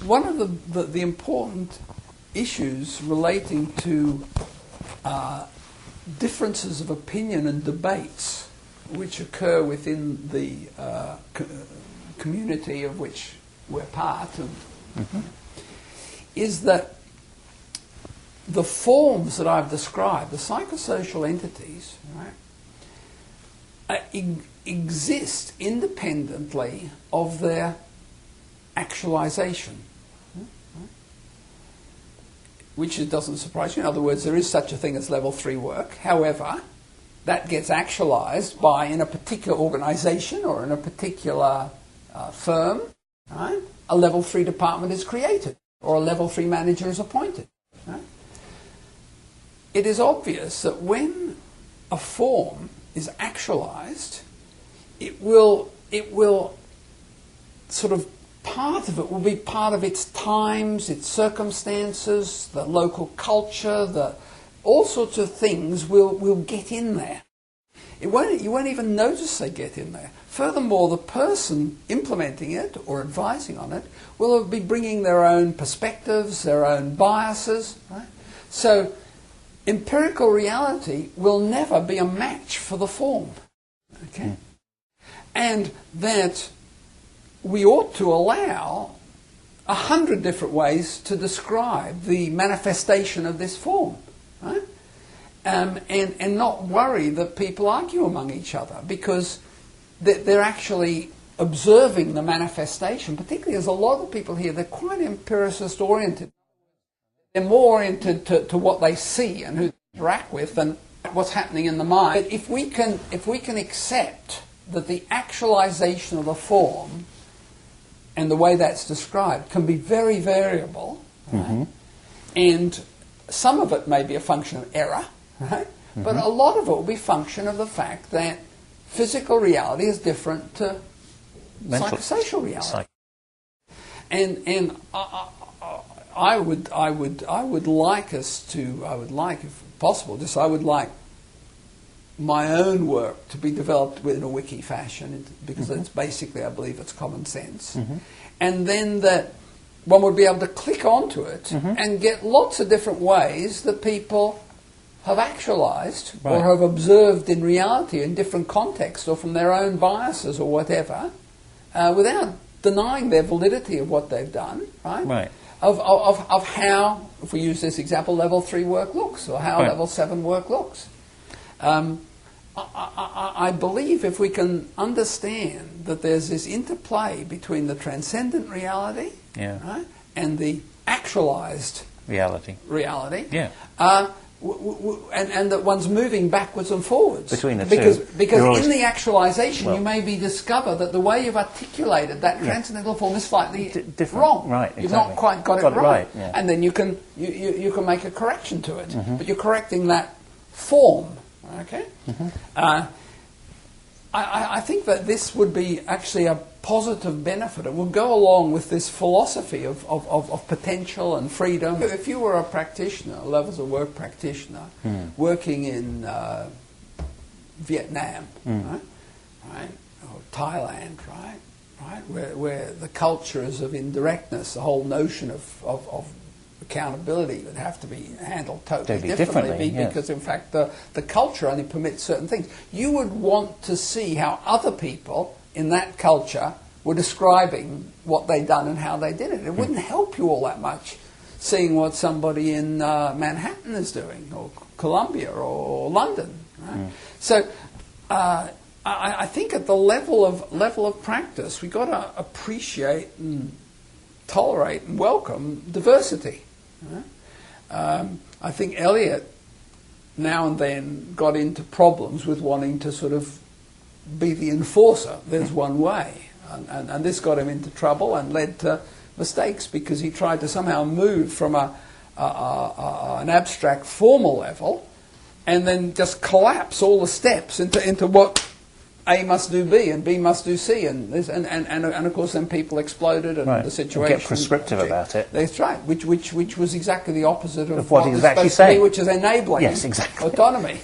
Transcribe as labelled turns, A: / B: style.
A: One of the important issues relating to differences of opinion and debates which occur within the community of which we're part of, is that the forms that I've described, the psychosocial entities, right, exist independently of their actualization. Which doesn't surprise you. In other words, there is such a thing as level 3 work. However, that gets actualized by, in a particular organization or in a particular firm, right, a level 3 department is created or a level 3 manager is appointed. Right? It is obvious that when a form is actualized, it will sort of, part of it will be part of its times, its circumstances, the local culture, all sorts of things will get in there. You won't even notice they get in there. Furthermore, the person implementing it or advising on it will be bringing their own perspectives, their own biases. Right? So empirical reality will never be a match for the form. Okay? And that we ought to allow 100 different ways to describe the manifestation of this form, right? And not worry that people argue among each other, because they're actually observing the manifestation. Particularly as a lot of people here, they're quite empiricist oriented. They're more oriented to what they see and who they interact with than what's happening in the mind. But if we can accept that the actualization of the form and the way that's described can be very variable, right? And some of it may be a function of error, right? But a lot of it will be a function of the fact that physical reality is different to psychosocial reality. And I would like us to, if possible, I would like my own work to be developed within a wiki fashion, because it's basically, I believe, it's common sense. And then that one would be able to click onto it and get lots of different ways that people have actualized or have observed in reality in different contexts or from their own biases or whatever, without denying their validity of what they've done, right? Of how, if we use this example, level 3 work looks, or how level 7 work looks. I believe if we can understand that there's this interplay between the transcendent reality right, and the actualized reality, and that one's moving backwards and forwards
B: between the
A: because
B: two.
A: Because in the actualization you maybe discover that the way you've articulated that transcendental form is slightly different. Wrong.
B: Right, exactly.
A: You've not quite got it right.
B: Yeah.
A: And then you can make a correction to it. But you're correcting that form. Okay? I think that this would be actually a positive benefit. It will go along with this philosophy of potential and freedom. If you were a practitioner, a levels of work practitioner, working in Vietnam, right, or Thailand, right, where the culture is of indirectness, the whole notion of accountability would have to be handled totally differently because in fact the culture only permits certain things. You would want to see how other people in that culture were describing what they'd done and how they did it. It wouldn't help you all that much seeing what somebody in Manhattan is doing, or Columbia, or London. Right? So I think at the level of practice, we've got to appreciate and tolerate and welcome diversity. Right? I think Eliot now and then got into problems with wanting to sort of be the enforcer. There's one way. And this got him into trouble and led to mistakes because he tried to somehow move from an abstract formal level and then just collapse all the steps into what A must do B and B must do C, and of course then people exploded and the situation.
B: And get prescriptive about it.
A: That's right, which was exactly the opposite of
B: what he was actually saying,
A: which is enabling
B: autonomy.